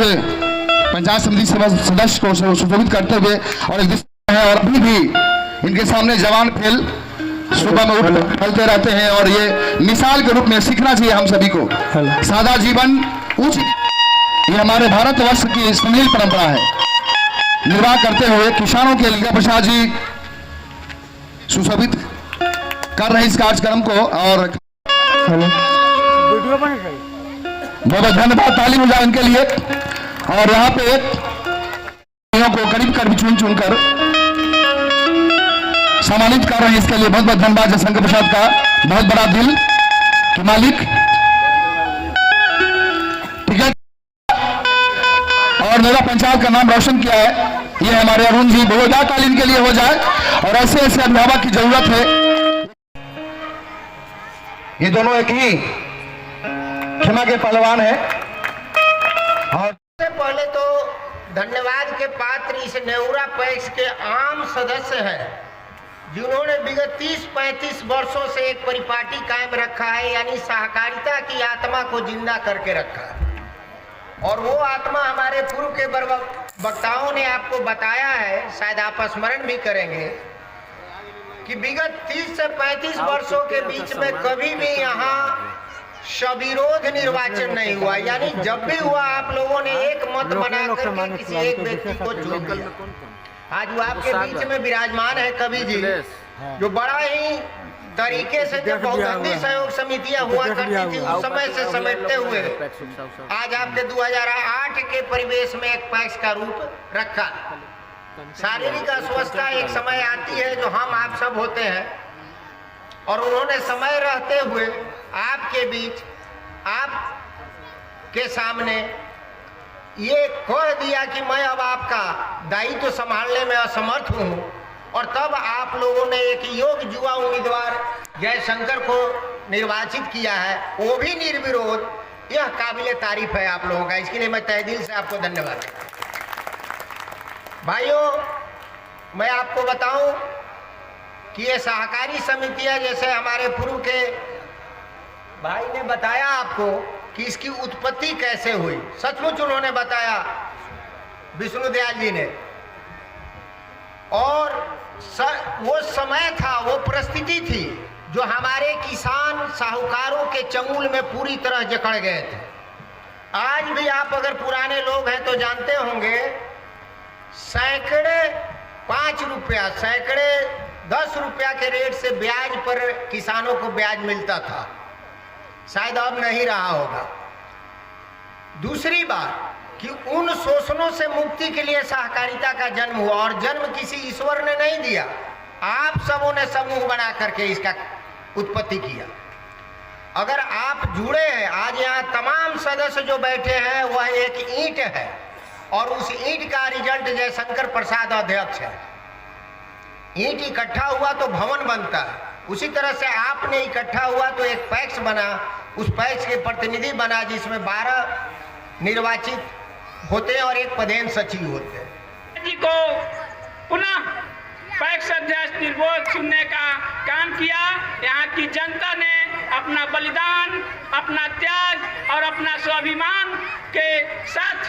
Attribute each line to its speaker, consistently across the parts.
Speaker 1: हुए पंचायत समिति सदस्य को सुशोभित करते हुए और एक दिशा है, और अभी भी इनके सामने जवान खेल सुबह में उठ फैलते रहते हैं और ये मिसाल के रूप में सीखना चाहिए हम सभी को। सादा जीवन उच्च, ये हमारे भारतवर्ष की सुनील परंपरा है। निर्वाह करते हुए किसानों के लिए प्रसाद जी सुशोभित कर रहे हैं इस कार्यक्रम को, और बहुत धन्यवाद, ताली बजाएं इनके लिए। और यहाँ पे को करीब करीब चुन कर सम्मानित कर रहे हैं, इसके लिए बहुत बहुत धन्यवाद जयशंकर प्रसाद का, बहुत बड़ा दिल के मालिक। ठीक है, और मेरा पंचायत का नाम रोशन किया है, ये हमारे अरुण जी, बहुत ताली इनके लिए हो जाए। और ऐसे ऐसे अभिभावक की जरूरत है। ये दोनों एक ही खेमा के पहलवान है। और
Speaker 2: सबसे पहले तो धन्यवाद के पात्र इस नेउरा पैक्स के आम सदस्य हैं, जिन्होंने विगत 30-35 वर्षों से एक परिपाटी कायम रखा है, यानी सहकारिता की आत्मा को जिंदा करके रखा है। और वो आत्मा हमारे पूर्व के वक्ताओं ने आपको बताया है, शायद आप स्मरण भी करेंगे कि विगत 30 से 35 वर्षों के बीच में कभी भी यहाँ सविरोध निर्वाचन नहीं हुआ, यानी जब भी हुआ आप लोगों ने एक मत बना करके किसी एक व्यक्ति को चुन लिया। आज वो आपके बीच में विराजमान है कवि जी, जो बड़ा ही तरीके से जब बहुदलीय सहयोग समितियां हुआ करती थी उस समय से समेटते हुए आज आपके 2008 के परिवेश में एक पैक्स का रूप रखा। शारीरिक अस्वस्थता एक समय आती है जो हम आप सब होते हैं, और उन्होंने समय रहते हुए आपके बीच, आप के सामने ये कह दिया कि मैं अब आपका दायित्व संभालने में असमर्थ हूँ, और तब आप लोगों ने एक योग्य युवा उम्मीदवार जयशंकर को निर्वाचित किया है, वो भी निर्विरोध। यह काबिले तारीफ है आप लोगों का, इसके लिए मैं तहे दिल से आपको धन्यवाद देता हूं। भाइयों, मैं आपको बताऊं कि ये सहकारी समितियां, जैसे हमारे पूर्व के भाई ने बताया आपको कि इसकी उत्पत्ति कैसे हुई, सचमुच उन्होंने बताया, विष्णु दयाल जी ने। और वो समय था, वो परिस्थिति थी जो हमारे किसान साहूकारों के चंगुल में पूरी तरह जकड़ गए थे। आज भी आप अगर पुराने लोग हैं तो जानते होंगे, सैकड़े 5 रुपया, सैकड़े 10 रुपया के रेट से ब्याज पर किसानों को ब्याज मिलता था, शायद अब नहीं रहा होगा। दूसरी बात कि उन शोषणों से मुक्ति के लिए सहकारिता का जन्म हुआ, और जन्म किसी ईश्वर ने नहीं दिया, आप सबों ने समूह बना करके इसका उत्पत्ति किया। अगर आप जुड़े हैं, आज यहाँ तमाम सदस्य जो बैठे हैं वह एक ईंट है, और उस ईंट का रिजल्ट जयशंकर प्रसाद अध्यक्ष है। ईंट इकट्ठा हुआ तो भवन बनता है, उसी तरह से आपने इकट्ठा हुआ तो एक पैक्स बना, उस पैक्स के प्रतिनिधि बना जिसमें 12 निर्वाचित होते हैं और एक पदेन सचिव होते हैं।
Speaker 3: जी को पुनः पैक्स अध्यक्ष निर्विरोध चुनने का काम किया। यहाँ की जनता ने अपना बलिदान, अपना त्याग और अपना स्वाभिमान के साथ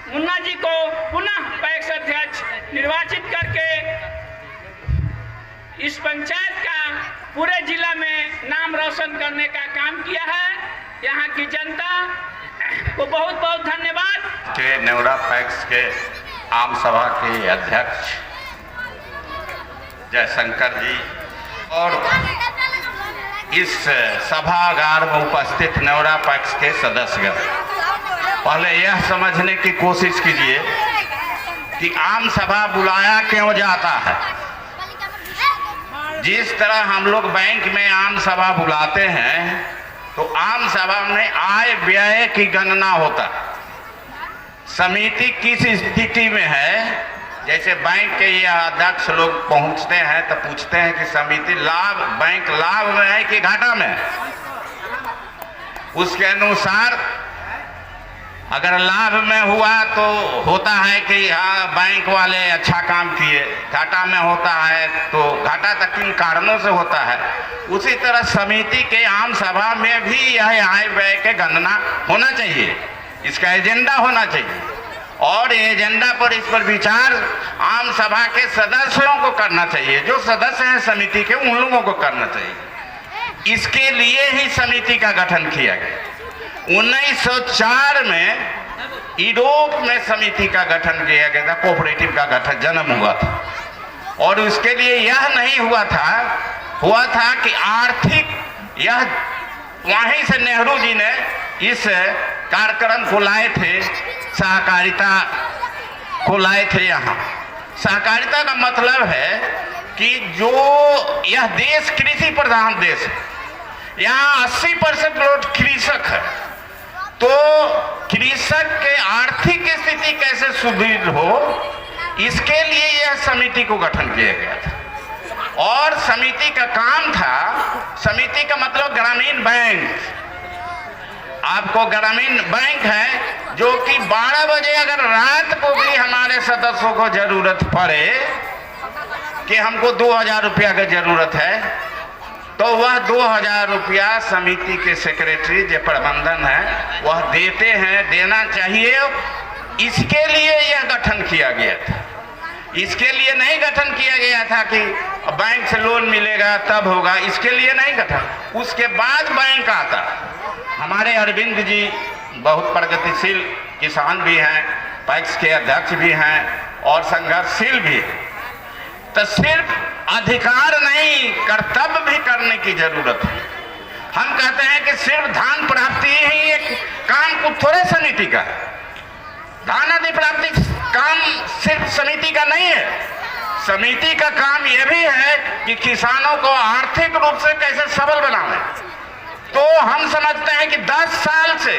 Speaker 3: मुन्ना जी को पुनः पैक्स अध्यक्ष निर्वाचित करके इस पंचायत का पूरे जिला में नाम रोशन करने का काम किया है। यहाँ की जनता को बहुत बहुत धन्यवाद।
Speaker 4: के नेउरा पैक्स के आम सभा के अध्यक्ष जयशंकर जी और इस सभागार में उपस्थित नेउरा पैक्स के सदस्यगण, पहले यह समझने की कोशिश कीजिए कि आम सभा बुलाया क्यों जाता है। जिस तरह हम लोग बैंक में आम सभा बुलाते हैं तो आम सभा में आय व्यय की गणना होता है। समिति किस स्थिति में है, जैसे बैंक के ये अध्यक्ष लोग पहुंचते हैं तो पूछते हैं कि समिति बैंक लाभ में है कि घाटा में, उसके अनुसार अगर लाभ में हुआ तो होता है कि हाँ बैंक वाले अच्छा काम किए, घाटा में होता है तो घाटा तक किन कारणों से होता है। उसी तरह समिति के आम सभा में भी यह आय व्यय के गणना होना चाहिए। इसका एजेंडा होना चाहिए और एजेंडा पर इस पर विचार आम सभा के सदस्यों को करना चाहिए, जो सदस्य हैं समिति के उन लोगों को करना चाहिए। इसके लिए ही समिति का गठन किया गया। 1904 में यूरोप में समिति का गठन किया गया था, कोऑपरेटिव का गठन जन्म हुआ था। और उसके लिए यह नहीं हुआ था कि आर्थिक, यह वहीं से नेहरू जी ने इस कार्यक्रम को लाए थे, सहकारिता को लाए थे। यहाँ सहकारिता का मतलब है कि जो यह देश कृषि प्रधान देश है, यहाँ 80% लोग कृषक है, तो कृषक के आर्थिक स्थिति कैसे सुदृढ़ हो, इसके लिए यह समिति को गठन किया गया था। और समिति का काम था, समिति का मतलब ग्रामीण बैंक। आपको ग्रामीण बैंक है जो कि 12 बजे अगर रात को भी हमारे सदस्यों को जरूरत पड़े कि हमको 2000 रुपया की जरूरत है, तो वह 2000 रुपया समिति के सेक्रेटरी जो प्रबंधन है वह देते हैं, देना चाहिए। इसके लिए यह गठन किया गया था। इसके लिए नहीं गठन किया गया था कि बैंक से लोन मिलेगा तब होगा, इसके लिए नहीं गठन। उसके बाद बैंक आता। हमारे अरविंद जी बहुत प्रगतिशील किसान भी हैं, पैक्स के अध्यक्ष भी हैं और संघर्षशील भी हैं। तो सिर्फ अधिकार नहीं, कर्तव्य भी करने की जरूरत है। हम कहते हैं कि सिर्फ धान प्राप्ति ही एक काम को थोड़े समिति का है। धान आदि प्राप्ति काम सिर्फ समिति का नहीं है। समिति का काम यह भी है कि किसानों को आर्थिक रूप से कैसे सबल बनावे। तो हम समझते हैं कि 10 साल से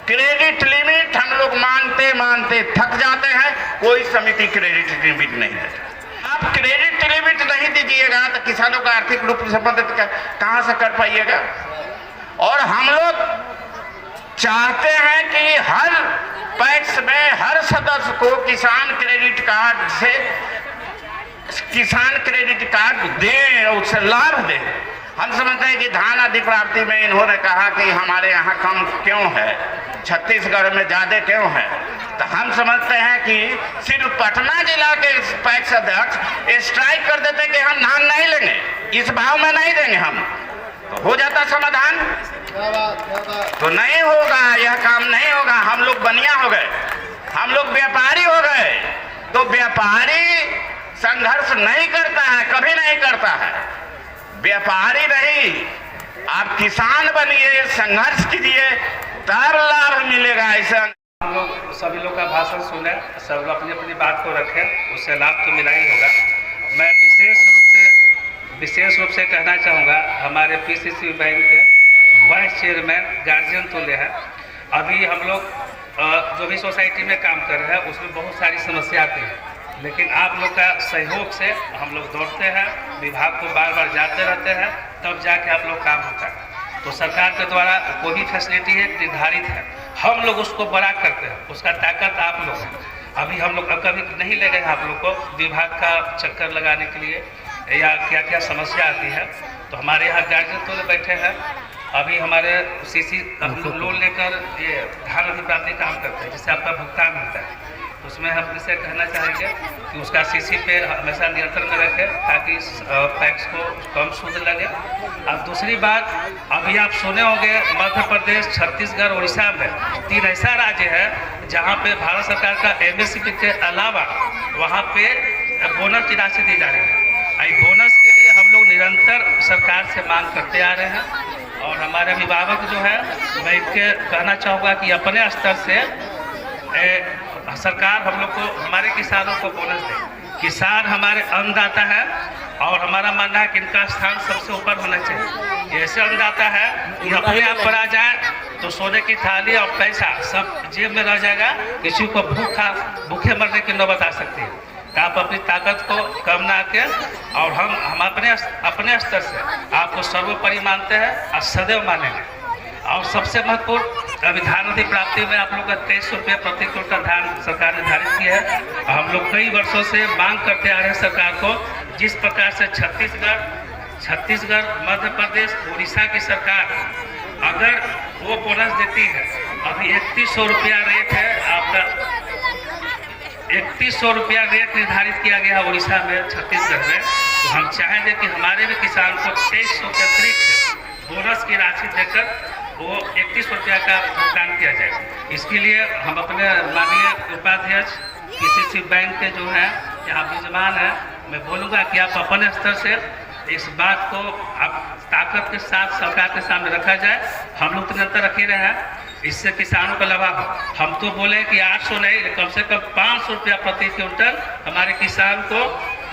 Speaker 4: क्रेडिट लिमिट हम लोग मानते थक जाते हैं, कोई समिति क्रेडिट लिमिट नहीं देती। आप क्रेडिट लिमिट नहीं दीजिएगा तो किसानों का आर्थिक रूप से संबंधित कहां से कर पाइएगा। और हम लोग चाहते हैं कि हर पैक्स में हर सदस्य को किसान क्रेडिट कार्ड दें, उससे लाभ दें। हम समझते हैं कि धान आदि प्राप्ति में इन्होंने कहा कि हमारे यहाँ कम क्यों है, छत्तीसगढ़ में ज़्यादा क्यों है। तो हम समझते हैं कि सिर्फ पटना जिला के पैक्स अध्यक्ष स्ट्राइक कर देते कि हम धान नहीं लेंगे, इस भाव में नहीं देंगे हम, तो हो जाता समाधान। तो नहीं होगा, यह काम नहीं होगा। हम लोग बनिया हो गए, हम लोग व्यापारी हो गए। तो व्यापारी संघर्ष नहीं करता है, कभी नहीं करता है। व्यापारी नहीं, आप किसान बनिए, संघर्ष कीजिए, तब लाभ मिलेगा। ऐसा
Speaker 5: हम लोग सभी लोग का भाषण सुने, सब अपनी अपनी बात को रखें, उससे लाभ तो मिला ही होगा। मैं विशेष रूप से कहना चाहूँगा, हमारे पीसीसी बैंक के वाइस चेयरमैन गार्जियन तुल्य है। अभी हम लोग जो भी सोसाइटी में काम कर रहे हैं उसमें बहुत सारी समस्या आती है, लेकिन आप लोग का सहयोग से हम लोग दौड़ते हैं, विभाग को बार बार जाते रहते हैं, तब जाके आप लोग काम होता है। तो सरकार के द्वारा कोई भी फैसिलिटी है निर्धारित है, हम लोग उसको बड़ा करते हैं, उसका ताकत आप लोग हैं। अभी हम लोग कभी नहीं ले गए आप लोग को विभाग का चक्कर लगाने के लिए या क्या क्या समस्या आती है। तो हमारे यहाँ गार्जियन तो बैठे हैं। अभी हमारे सीसी हम लोग लोन लेकर ये धान अधिप्राप्ति काम करते हैं, जिससे आपका भुगतान होता है। तो उसमें हम इसे कहना चाहेंगे कि उसका सीसी पे हमेशा नियंत्रण में रखें, ताकि पैक्स को कम सूद लगे। अब दूसरी बात, अभी आप सुने होंगे मध्य प्रदेश, छत्तीसगढ़, उड़ीसा में 3 ऐसा राज्य है जहाँ पे भारत सरकार का एमएसपी के अलावा वहाँ पे बोनस की राशि दी जा रही है। बोनस के लिए हम लोग निरंतर सरकार से मांग करते आ रहे हैं। और हमारे अभिभावक जो है, मैं इनके कहना चाहूँगा कि अपने स्तर से सरकार हम लोग को, हमारे किसानों को बोनस दे। किसान हमारे अन्नदाता है और हमारा मानना है कि इनका स्थान सबसे ऊपर होना चाहिए। ऐसे अन्नदाता है कि अपने आप पर आ जाए तो सोने की थाली और पैसा सब जेब में रह जाएगा, किसी को भूखे मरने की नौबत आ सकती है। तो आप अपनी ताकत को कम ना के, और हम अपने स्तर से आपको सर्वोपरि मानते हैं और सदैव मानेंगे। और सबसे महत्वपूर्ण, अभी धान अधिप्राप्ति में आप लोग का 2300 रुपये प्रति क्विंटल धान सरकार निर्धारित की है। हम लोग कई वर्षों से मांग करते आ रहे हैं सरकार को, जिस प्रकार से छत्तीसगढ़, मध्य प्रदेश, उड़ीसा की सरकार अगर वो बोनस देती है अभी 3100 रुपया रेट है आपका, 3100 रुपया रेट निर्धारित किया गया है उड़ीसा में, छत्तीसगढ़ में। तो हम चाहेंगे कि हमारे भी किसान को 2300 के अतिरिक्त बोनस की राशि देकर वो 31 रुपया का भुगतान किया जाए। इसके लिए हम अपने माननीय उपाध्यक्ष PCC बैंक के जो है यहाँ विद्यमान है, मैं बोलूँगा कि आप अपने स्तर से इस बात को आप ताकत के साथ सरकार के सामने रखा जाए। हम लोग तो निरंतर रखे रहे हैं, इससे किसानों का लाभ हो। हम तो बोले कि 800 नहीं, कम से कम 500 रुपया प्रति क्विंटल हमारे किसान को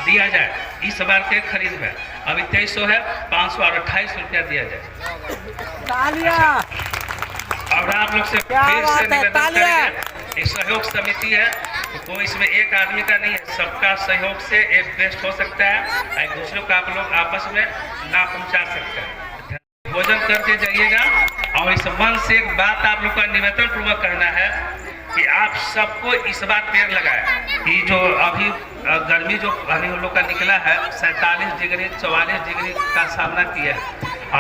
Speaker 5: दिया जाए इस बार के खरीद में। अभी 2300 है, 528 रुपया दिया जाए। और आप लोग से फिर से निवेदन करेंगे, एक सहयोग समिति है, तो इसमें एक आदमी का नहीं है, सबका सहयोग से एक बेस्ट हो सकता है। एक दूसरे को आप लोग आपस में ना पहुंचा सकते हैं। भोजन करके जाइएगा। और इस मन से एक बात आप लोग का निवेदन पूर्वक करना है कि आप सबको इस बार पेड़ लगाए कि जो अभी गर्मी जो अभी हम लोग का निकला है 47 डिग्री 44 डिग्री का सामना किया है।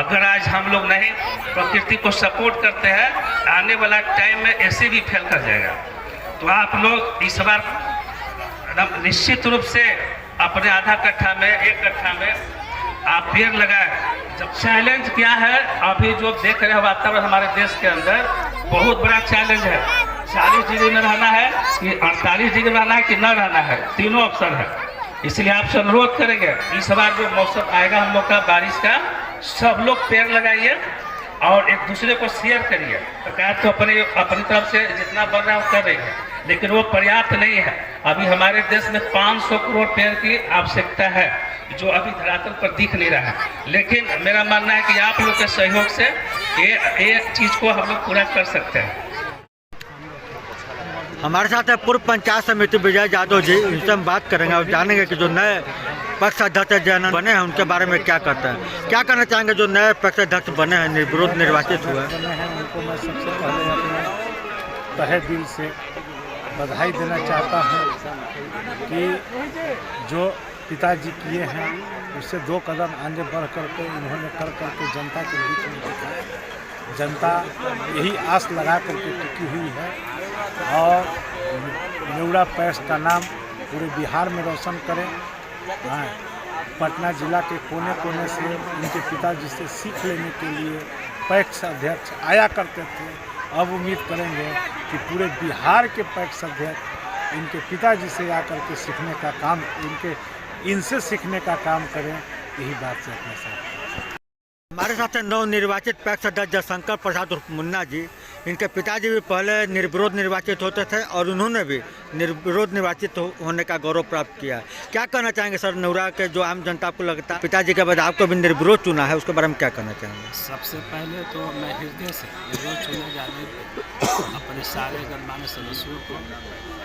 Speaker 5: अगर आज हम लोग नहीं प्रकृति को सपोर्ट करते हैं, आने वाला टाइम में ऐसे भी फेल कर जाएगा। तो आप लोग इस बार निश्चित रूप से अपने आधा कट्ठा में 1 कट्ठा में आप पेड़ लगाए। जब चैलेंज क्या है, अभी जो देख रहे हैं वातावरण हमारे देश के अंदर बहुत बड़ा चैलेंज है। 40 डिग्री में रहना है कि 48 डिग्री में रहना है कि न रहना है, तीनों ऑप्शन है। इसलिए आपसे अनुरोध करेंगे इस बार जो मौसम आएगा हम लोग का बारिश का, सब लोग पेड़ लगाइए और एक दूसरे को शेयर करिए। सरकार तो अपनी तरफ से जितना बन रहा है वो कर रही है, लेकिन वो पर्याप्त नहीं है। अभी हमारे देश में 500 करोड़ पेड़ की आवश्यकता है जो अभी धरातल पर दिख नहीं रहा है। लेकिन मेरा मानना है कि आप लोग के सहयोग से एक चीज को हम लोग पूरा कर सकते हैं।
Speaker 6: हमारे साथ है पूर्व पंचायत समिति विजय यादव जी, इनसे हम बात करेंगे और जानेंगे कि जो नए पक्ष अध्यक्ष जन बने हैं उनके बारे में क्या करते हैं, क्या करना चाहेंगे। जो नए पक्ष अध्यक्ष बने हैं, निर्विरोध निर्वाचित हुए
Speaker 7: हैं, उनको मैं सबसे पहले अपने तहे दिल से बधाई देना चाहता हूँ कि जो पिताजी किए हैं उससे 2 कदम आगे बढ़ करके इन्होंने कर करके जनता के बीच में दिखाया। जनता यही आस लगा करके टिकी हुई है और नेवरा पैक्स का नाम पूरे बिहार में रोशन करें। पटना जिला के कोने कोने से इनके पिताजी से सीख लेने के लिए पैक्स अध्यक्ष आया करते थे। अब उम्मीद करेंगे कि पूरे बिहार के पैक्स अध्यक्ष इनके पिताजी से आकर के सीखने का काम, इनसे सीखने का काम करें, यही बात से अपने साथ।
Speaker 6: हमारे साथ नवनिर्वाचित पैक्स अध्यक्ष जयशंकर प्रसाद उर्फ मुन्ना जी, इनके पिताजी भी पहले निर्विरोध निर्वाचित होते थे और उन्होंने भी निर्विरोध निर्वाचित होने का गौरव प्राप्त किया। क्या कहना चाहेंगे सर, नेवरा के जो आम जनता को लगता है पिताजी के बाद आपको भी निर्विरोध चुना है, उसके बारे में क्या कहना चाहेंगे।
Speaker 8: सबसे पहले तो मैं हृदय से निर्विरोध चुने जाने पर अपने सारे गणमान्य सदस्यों को,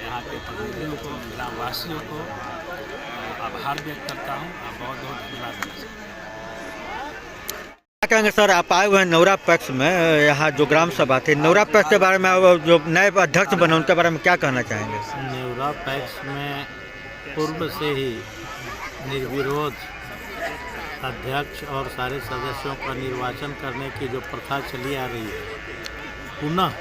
Speaker 8: यहाँ के प्रतिनिधियों को, ग्रामवासियों को आभार व्यक्त करता हूँ और बहुत बहुत धन्यवाद देना चाहता हूँ।
Speaker 6: क्या कहेंगे सर, आप आए हुए हैं नेवरा पैक्स में, यहाँ जो ग्राम सभा थी, नेवरा पैक्स के बारे में जो नए अध्यक्ष बने उनके बारे में क्या कहना चाहेंगे।
Speaker 8: नेवरा पैक्स में पूर्व से ही निर्विरोध अध्यक्ष और सारे सदस्यों का निर्वाचन करने की जो प्रथा चली आ रही है, पुनः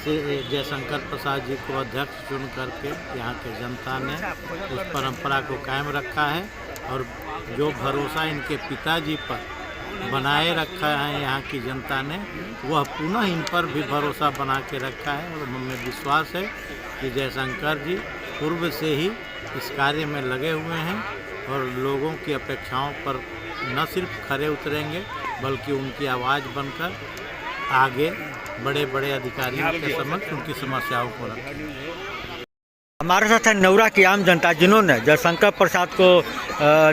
Speaker 8: से जयशंकर प्रसाद जी को अध्यक्ष चुन करके यहाँ के जनता ने उस परंपरा को कायम रखा है और जो भरोसा इनके पिताजी पर बनाए रखा है यहाँ की जनता ने, वह पुनः इन पर भी भरोसा बना के रखा है। और हमें विश्वास है कि जयशंकर जी पूर्व से ही इस कार्य में लगे हुए हैं और लोगों की अपेक्षाओं पर न सिर्फ खरे उतरेंगे बल्कि उनकी आवाज़ बनकर आगे बड़े बड़े अधिकारियों के समक्ष उनकी समस्याओं को रखेंगे।
Speaker 6: हमारे साथ है नेवरा की आम जनता जिन्होंने जयशंकर प्रसाद को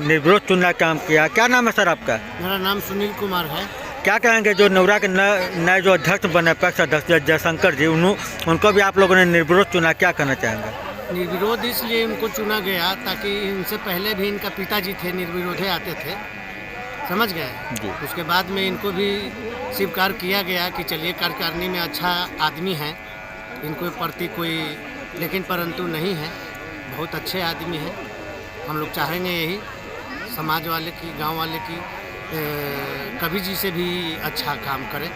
Speaker 6: निर्विरोध चुनने का काम किया। क्या नाम है सर आपका?
Speaker 9: मेरा नाम सुनील कुमार है।
Speaker 6: क्या कहेंगे जो नेवरा के नए जो अध्यक्ष बने पैक्स अध्यक्ष जयशंकर जी, उनको भी आप लोगों ने निर्विरोध चुना, क्या कहना चाहेंगे।
Speaker 9: निर्विरोध इसलिए उनको चुना गया ताकि इनसे पहले भी इनका पिताजी थे, निर्विरोधे आते थे, समझ गए। उसके बाद में इनको भी स्वीकार किया गया कि चलिए कार्यकारिणी में अच्छा आदमी है, इनको प्रति कोई लेकिन परंतु नहीं है, बहुत अच्छे आदमी हैं। हम लोग चाहेंगे यही समाज वाले की, गांव वाले की, कवि जी से भी अच्छा काम करें,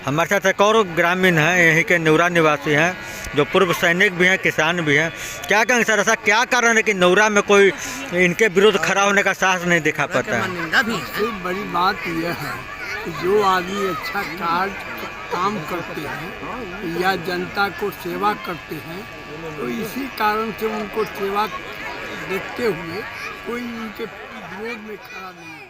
Speaker 6: हमारे साथ एक और ग्रामीण हैं, यहीं के नेवरा निवासी हैं, जो पूर्व सैनिक भी हैं, किसान भी हैं। क्या कहेंगे सर, ऐसा क्या कारण है कि नेवरा में कोई इनके विरुद्ध खड़ा होने का साहस नहीं दिखा पाता है?
Speaker 10: सबसे बड़ी बात यह है कि जो आदमी अच्छा काम करते हैं या जनता को सेवा करते हैं, तो इसी कारण से उनको सेवा देखते हुए कोई उनके विरोध में खड़ा नहीं है।